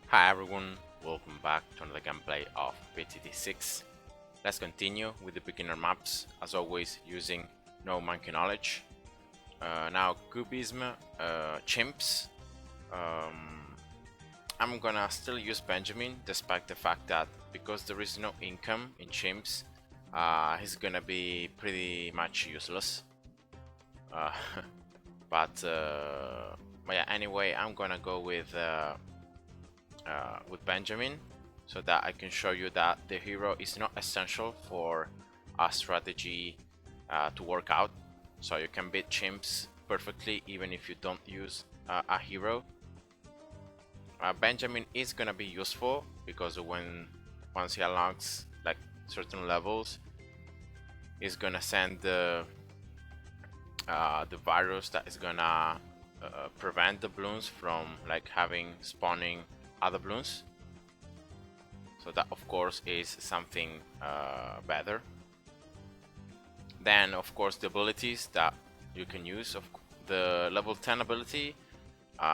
Hi everyone, welcome back to another gameplay of BTD6. Let's continue with the beginner maps, as always using no monkey knowledge. Now Cubism, Chimps. Um, I'm gonna still use Benjamin, despite the fact that because there is no income in Chimps, he's gonna be pretty much useless. Uh, but yeah, anyway, I'm gonna go with Benjamin, so that I can show you that the hero is not essential for a strategy to work out. So you can beat chimps perfectly even if you don't use a hero. Benjamin is gonna be useful because once he unlocks like certain levels, he's gonna send the virus that is gonna prevent the balloons from like having spawning other balloons. So that of course is something better. Then of course the abilities that you can use. Of the level 10 ability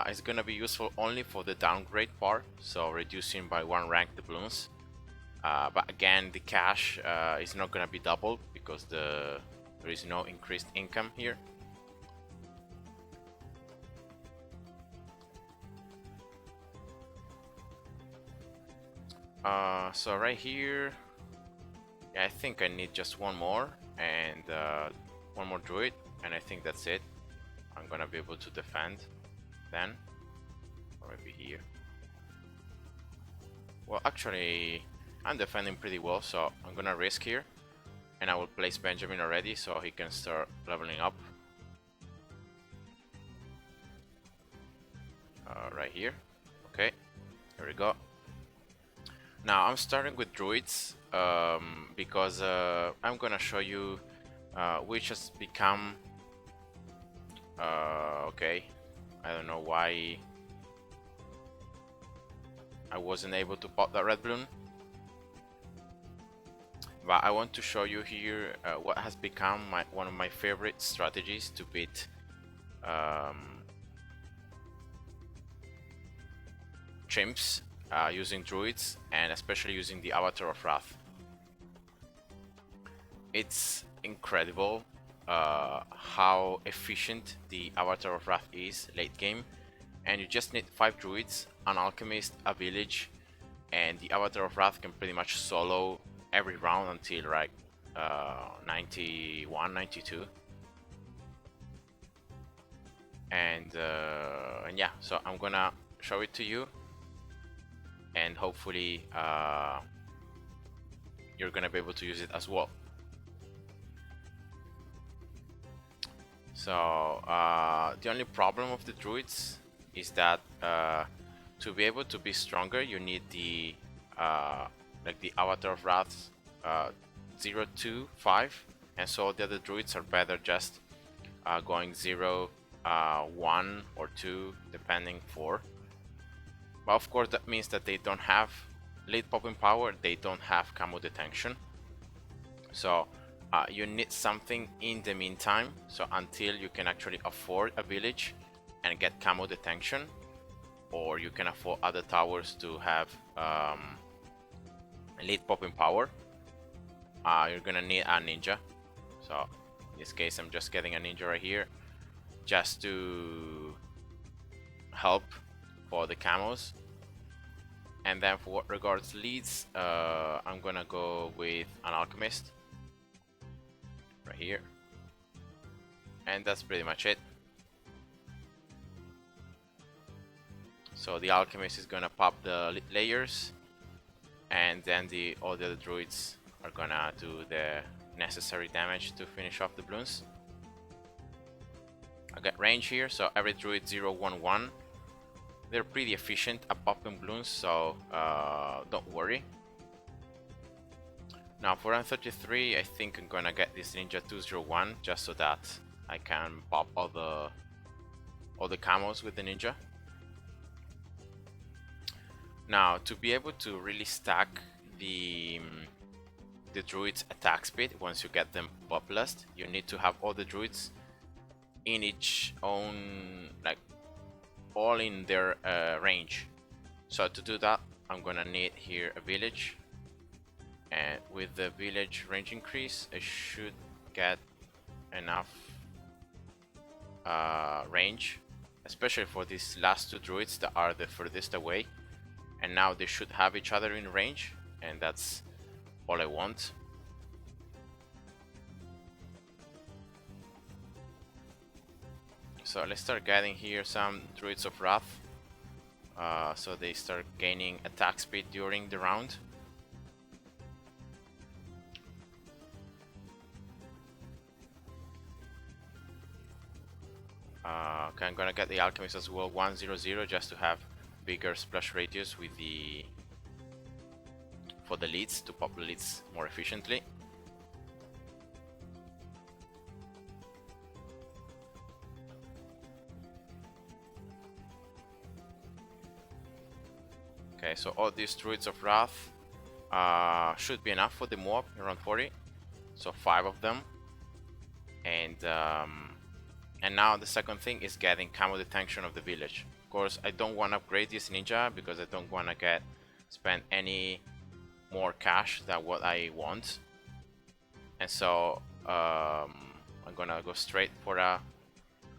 is gonna be useful only for the downgrade part, so reducing by 1 rank the balloons. But again, the cash is not gonna be doubled because there is no increased income here. So right here, yeah, I think I need just one more and one more druid, and I think that's it. I'm gonna be able to defend then, or maybe here. Well, actually, I'm defending pretty well, so I'm gonna risk here, and I will place Benjamin already so he can start leveling up. Right here. Okay, here we go. Now I'm starting with druids because I'm gonna show you which has become okay. I don't know why I wasn't able to pop that red balloon, but I want to show you here what has become one of my favorite strategies to beat chimps using druids, and especially using the Avatar of Wrath. It's incredible how efficient the Avatar of Wrath is late game, and you just need 5 druids, an alchemist, a village, and the Avatar of Wrath can pretty much solo every round until like 91, 92. And yeah, so I'm gonna show it to you, and hopefully you're gonna be able to use it as well. So the only problem of the druids is that to be able to be stronger, you need the like the Avatar of Wrath 0, 2, 5, and so the other druids are better just going 0, 1 or 2 depending 4. But of course that means that they don't have late popping power, they don't have camo detection. So you need something in the meantime, so until you can actually afford a village and get camo detection, or you can afford other towers to have late popping power, you're gonna need a ninja. So in this case I'm just getting a ninja right here just to help for the camos. And then for what regards leads, I'm gonna go with an alchemist right here, and that's pretty much it. So the alchemist is gonna pop the layers, and then all the other druids are gonna do the necessary damage to finish off the balloons. I got range here, so every druid 0, 1, 1. They're pretty efficient at popping balloons, so don't worry. Now for M33, I think I'm gonna get this Ninja 201 just so that I can pop all the camos with the Ninja. Now to be able to really stack the druids attack speed once you get them populous, you need to have all the druids in each own, like all in their range. So to do that, I'm gonna need here a village, and with the village range increase, I should get enough range, especially for these last two druids that are the furthest away. And now they should have each other in range, and that's all I want. So let's start getting here some Druids of Wrath, so they start gaining attack speed during the round. Okay, I'm gonna get the Alchemist as well, 100, just to have bigger splash radius with the for the leads, to pop the leads more efficiently. Okay, so all these Druids of Wrath should be enough for the mob, around 40. So 5 of them. And now the second thing is getting camo detection of the village. Of course, I don't want to upgrade this ninja because I don't want to spend any more cash than what I want. And so I'm gonna go straight for a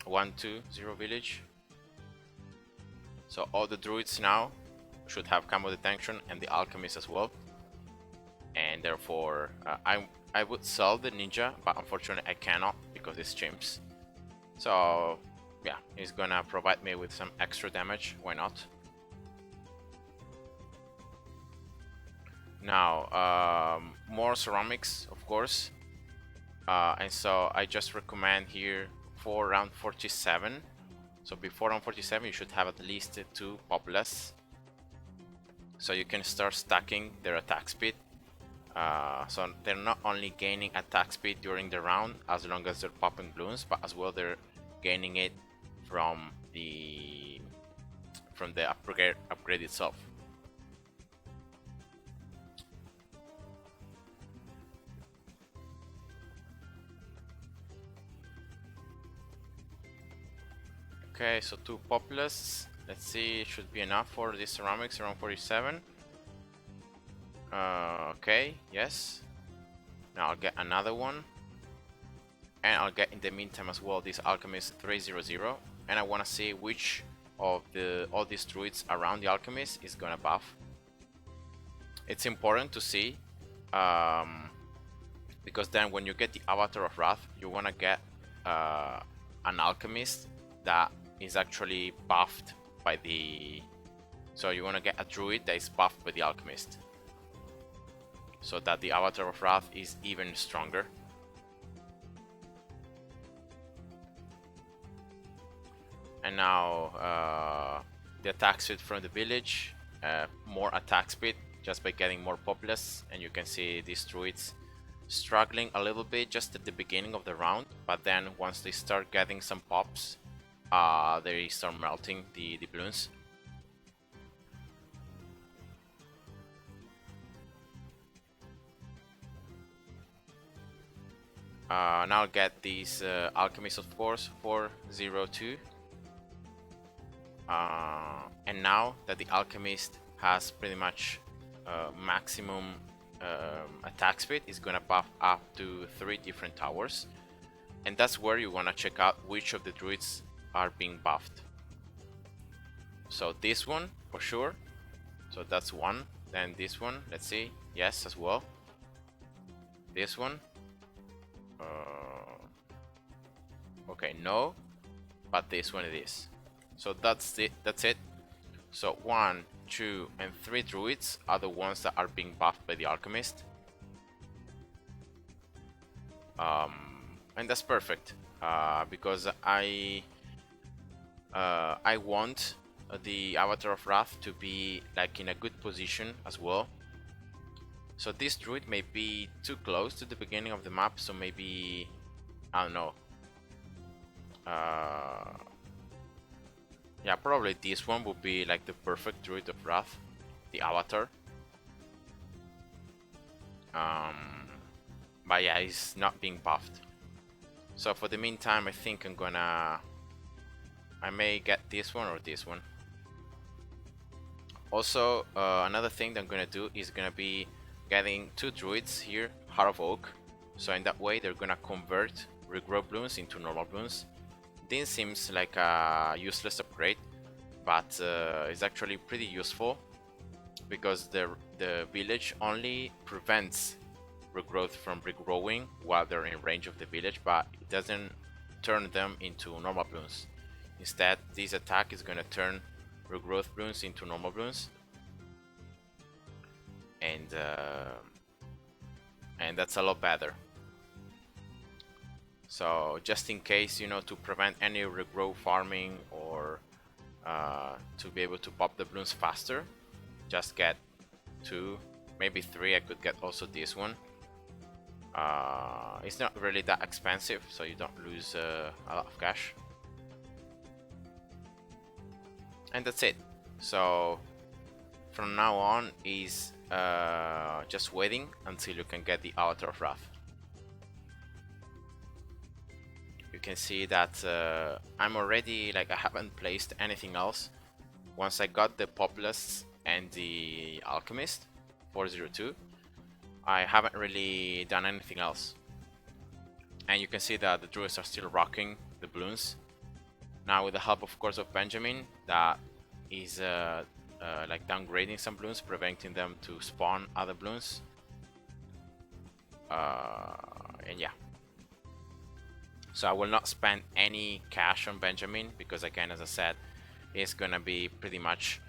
1-2-0 village. So all the druids now should have camo detection, and the alchemist as well. And therefore I would sell the ninja, but unfortunately I cannot because it's chimps. So yeah, he's gonna provide me with some extra damage, why not? Now more ceramics, of course, and so I just recommend here for round 47. So before round 47 you should have at least 2 populace, so you can start stacking their attack speed. So they're not only gaining attack speed during the round as long as they're popping bloons, but as well they're gaining it from the upgrade itself. Okay, so 2 populace. Let's see, it should be enough for the ceramics around 47. Okay, yes. Now I'll get another one, and I'll get in the meantime as well this alchemist 300, and I want to see which of all these druids around the alchemist is gonna buff. It's important to see, because then when you get the avatar of wrath, you want to get an alchemist that is actually buffed by the, so you want to get a druid that is buffed by the alchemist, so that the avatar of wrath is even stronger. And now the attack speed from the village, more attack speed just by getting more populace, and you can see these druids struggling a little bit just at the beginning of the round, but then once they start getting some pops, they start melting the bloons. Now I'll get these alchemists, of course, 402. And now that the alchemist has pretty much maximum attack speed, is gonna buff up to 3 different towers, and that's where you wanna check out which of the druids are being buffed. So this one for sure, so that's one. Then this one, let's see, yes, as well. This one, okay, no, but this one it is. So that's it. So 1, 2, and 3 druids are the ones that are being buffed by the alchemist, and that's perfect, because I want the avatar of wrath to be like in a good position as well. So this druid may be too close to the beginning of the map, so maybe, I don't know, yeah, probably this one would be like the perfect druid of wrath, the avatar. But yeah, he's not being buffed. So for the meantime, I think I may get this one or this one. Also, another thing that I'm gonna do is gonna be getting 2 druids here, Heart of Oak. So in that way, they're gonna convert regrow bloons into normal bloons. This seems like a useless upgrade, but it's actually pretty useful because the village only prevents regrowth from regrowing while they're in range of the village, but it doesn't turn them into normal bloons. Instead, this attack is gonna turn regrowth bloons into normal bloons, and that's a lot better. So just in case, you know, to prevent any regrow farming or to be able to pop the bloons faster, just get 2, maybe 3. I could get also this one. It's not really that expensive, so you don't lose a lot of cash. And that's it. So from now on is just waiting until you can get the Avatar of Wrath. You can see that I'm already, like, I haven't placed anything else. Once I got the Populus and the Alchemist 402, I haven't really done anything else. And you can see that the druids are still rocking the bloons. Now with the help, of course, of Benjamin, that is like downgrading some bloons, preventing them to spawn other bloons. And yeah. So I will not spend any cash on Benjamin because, again, as I said, it's gonna be pretty much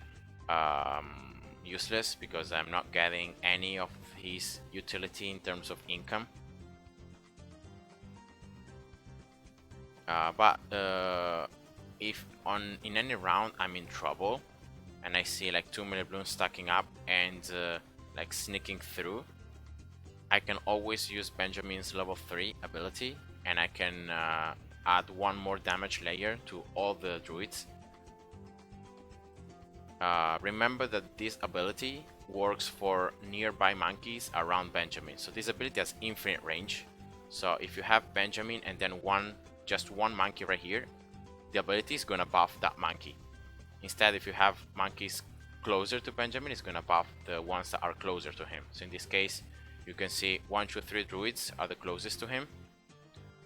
useless because I'm not getting any of his utility in terms of income. But if in any round I'm in trouble and I see like 2 million bloons stacking up and like sneaking through, I can always use Benjamin's level 3 ability, and I can add 1 more damage layer to all the druids. Remember that this ability works for nearby monkeys around Benjamin. So this ability has infinite range. So if you have Benjamin and then just one monkey right here, the ability is gonna buff that monkey. Instead, if you have monkeys closer to Benjamin, it's gonna buff the ones that are closer to him. So in this case, you can see 1, 2, 3 druids are the closest to him,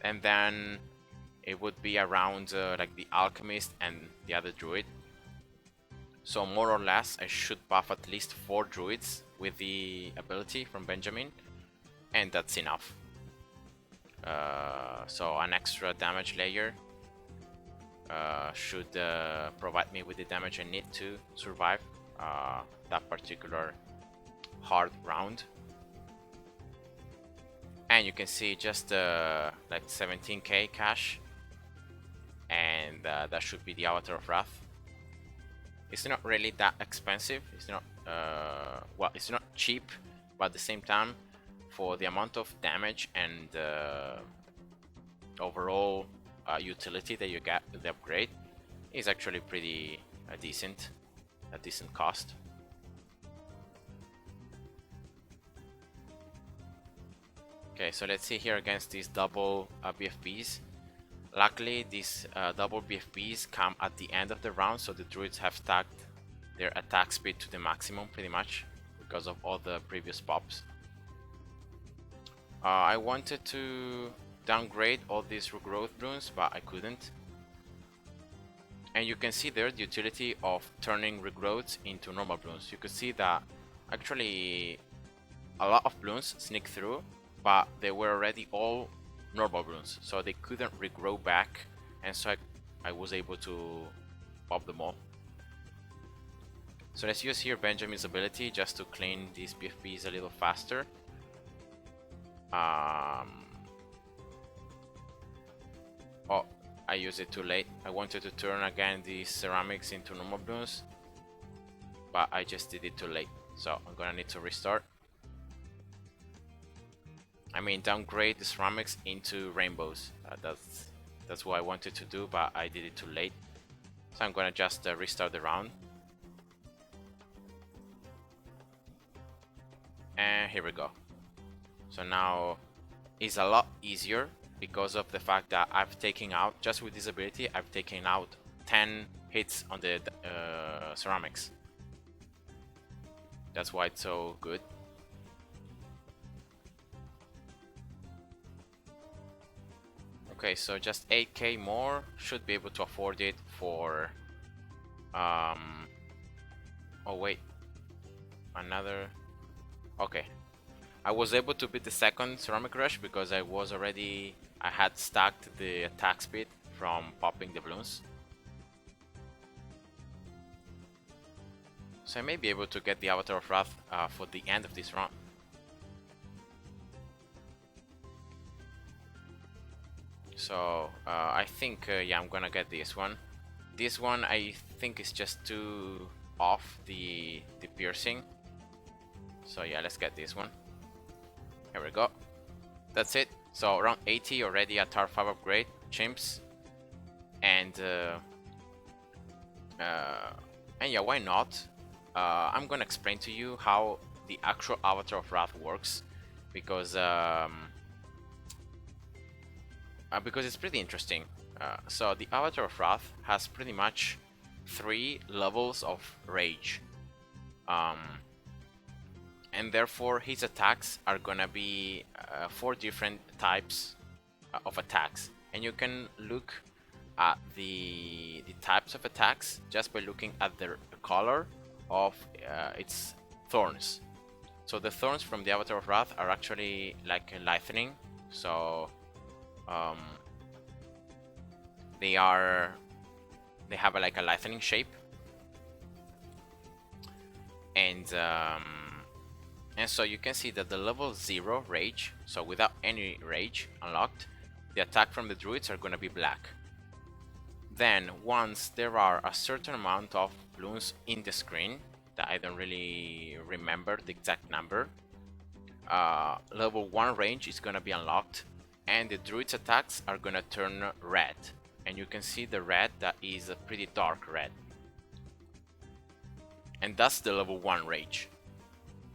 and then it would be around like the alchemist and the other druid. So more or less, I should buff at least 4 druids with the ability from Benjamin, and that's enough. So an extra damage layer should provide me with the damage I need to survive that particular hard round. And you can see just like 17k cash, and that should be the Avatar of Wrath. It's not really that expensive. It's not well, it's not cheap, but at the same time, for the amount of damage and overall utility that you get with the upgrade, is actually pretty decent, a decent cost. Okay, so let's see here against these double BFBs. Luckily, these double BFBs come at the end of the round, so the druids have stacked their attack speed to the maximum pretty much because of all the previous pops. I wanted to downgrade all these regrowth bloons, but I couldn't. And you can see there the utility of turning regrowths into normal bloons. You could see that actually a lot of bloons sneak through, but they were already all normal bloons, so they couldn't regrow back, and so I was able to pop them all. So let's use here Benjamin's ability just to clean these BFBs a little faster. Oh, I used it too late. I wanted to turn again these ceramics into normal bloons, but I just did it too late, so I'm gonna need to restart. I mean, downgrade the ceramics into rainbows. That's what I wanted to do, but I did it too late. So I'm gonna just restart the round. And here we go. So now it's a lot easier because of the fact that I've taken out, just with this ability, I've taken out 10 hits on the ceramics. That's why it's so good. Okay, so just 8k more, should be able to afford it for oh wait, another. Okay, I was able to beat the second ceramic rush because I had stacked the attack speed from popping the balloons. So I may be able to get the Avatar of Wrath for the end of this run. So I think yeah, I'm gonna get this one. This one I think is just too off the piercing. So yeah, let's get this one. Here we go. That's it. So around 80 already at Tar 5 upgrade, Chimps. And yeah, why not? I'm gonna explain to you how the actual Avatar of Wrath works, because it's pretty interesting. So the Avatar of Wrath has pretty much 3 levels of rage, and therefore his attacks are gonna be 4 different types of attacks, and you can look at the types of attacks just by looking at the color of its thorns. So the thorns from the Avatar of Wrath are actually like lightning, so they have like a lightning shape, and so you can see that the level 0 rage, so without any rage unlocked, the attack from the druids are gonna be black. Then once there are a certain amount of balloons in the screen, that I don't really remember the exact number, level 1 range is gonna be unlocked, and the druid's attacks are gonna turn red, and you can see the red that is a pretty dark red, and that's the level 1 rage.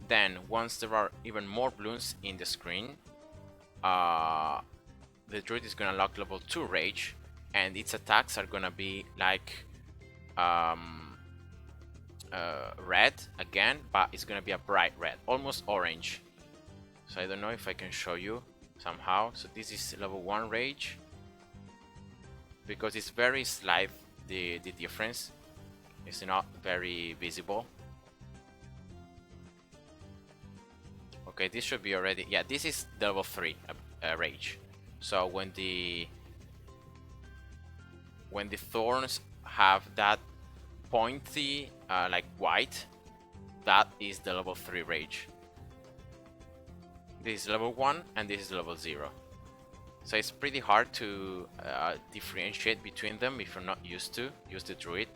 Then once there are even more balloons in the screen, the druid is gonna unlock level 2 rage, and its attacks are gonna be like red again, but it's gonna be a bright red, almost orange. So I don't know if I can show you somehow. So this is level 1 rage, because it's very slight, the difference is not very visible. Okay, this should be already, yeah, this is level 3 rage. So when the thorns have that pointy like white, that is the level 3 rage. This is level 1 and this is level 0. So it's pretty hard to differentiate between them if you're not used to use the druid.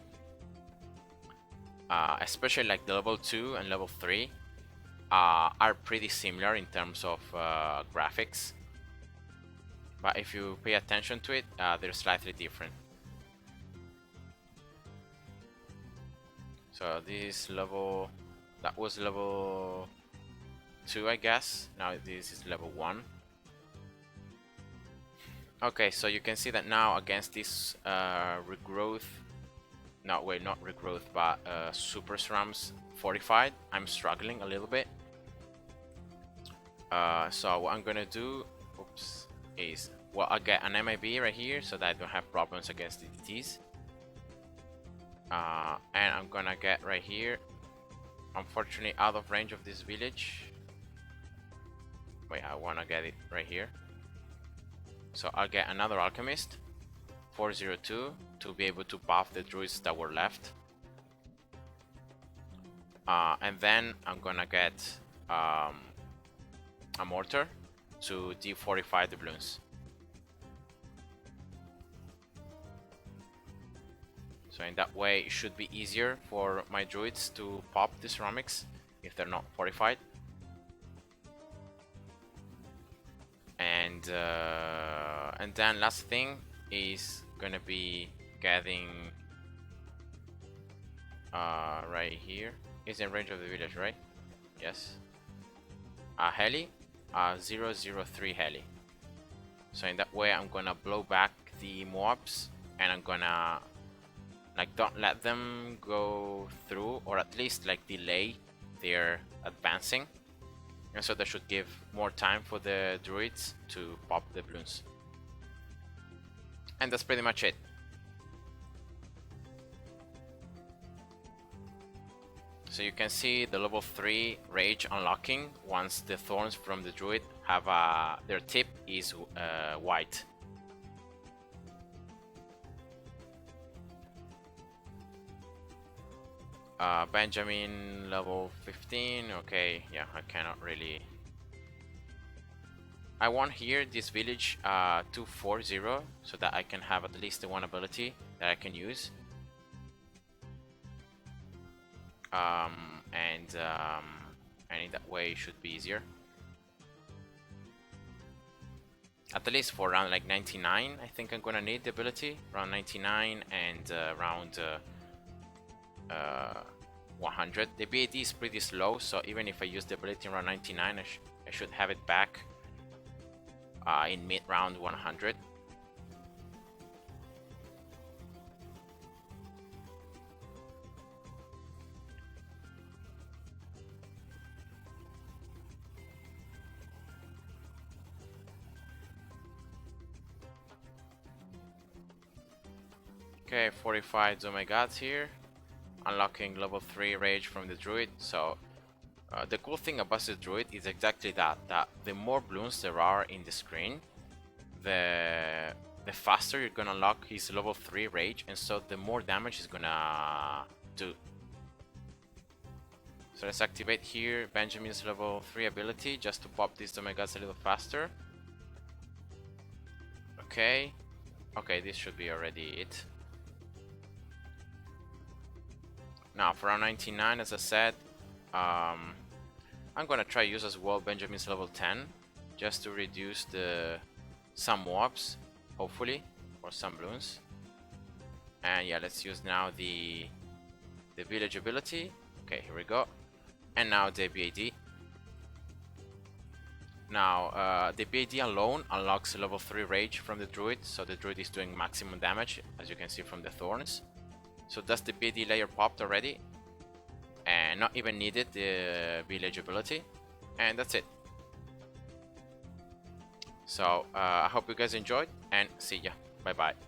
Especially like the level 2 and level 3 are pretty similar in terms of graphics. But if you pay attention to it, they're slightly different. So this level, that was level 2, I guess. Now this is level 1. Okay, so you can see that now against this regrowth, no wait, not regrowth, but super SRAMs fortified, I'm struggling a little bit. So what I'm gonna do, oops, is, well, I'll get an MIB right here so that I don't have problems against DDTs. And I'm gonna get right here, unfortunately out of range of this village. Wait, I wanna get it right here. So I'll get another alchemist, 402, to be able to buff the druids that were left. And then I'm gonna get a mortar to defortify the balloons. So in that way it should be easier for my druids to pop the ceramics if they're not fortified. And then last thing is gonna be getting right here. Is in range of the village, right? Yes. A heli, 003 heli. So in that way I'm gonna blow back the mobs, and I'm gonna like don't let them go through, or at least like delay they're advancing, and so that should give more time for the druids to pop the balloons. And that's pretty much it. So you can see the level 3 rage unlocking once the thorns from the druid have their tip is white. Benjamin level 15. Okay, yeah, I cannot really. I want here this village 240 so that I can have at least the one ability that I can use. And in that way it should be easier. At least for around like 99, I think I'm gonna need the ability around 99 and around 100. The BAD is pretty slow, so even if I use the ability around 99, I should have it back in mid round 100. Okay, 45 oh my gods here, unlocking level 3 rage from the druid. So the cool thing about the druid is exactly that the more balloons there are in the screen, the faster you're gonna unlock his level 3 rage, and so the more damage he's gonna do. So let's activate here Benjamin's level 3 ability just to pop these Omegas a little faster. Okay, this should be already it. Now for round 99, as I said, I'm gonna try use as well Benjamin's level 10 just to reduce some mobs, hopefully, or some balloons. And yeah, let's use now the village ability. Okay, here we go. And now the BAD. Now the BAD alone unlocks level 3 rage from the druid, so the druid is doing maximum damage, as you can see from the thorns. So that's the BAD layer popped already, and not even needed the village ability, and that's it. So I hope you guys enjoyed, and see ya. Bye bye.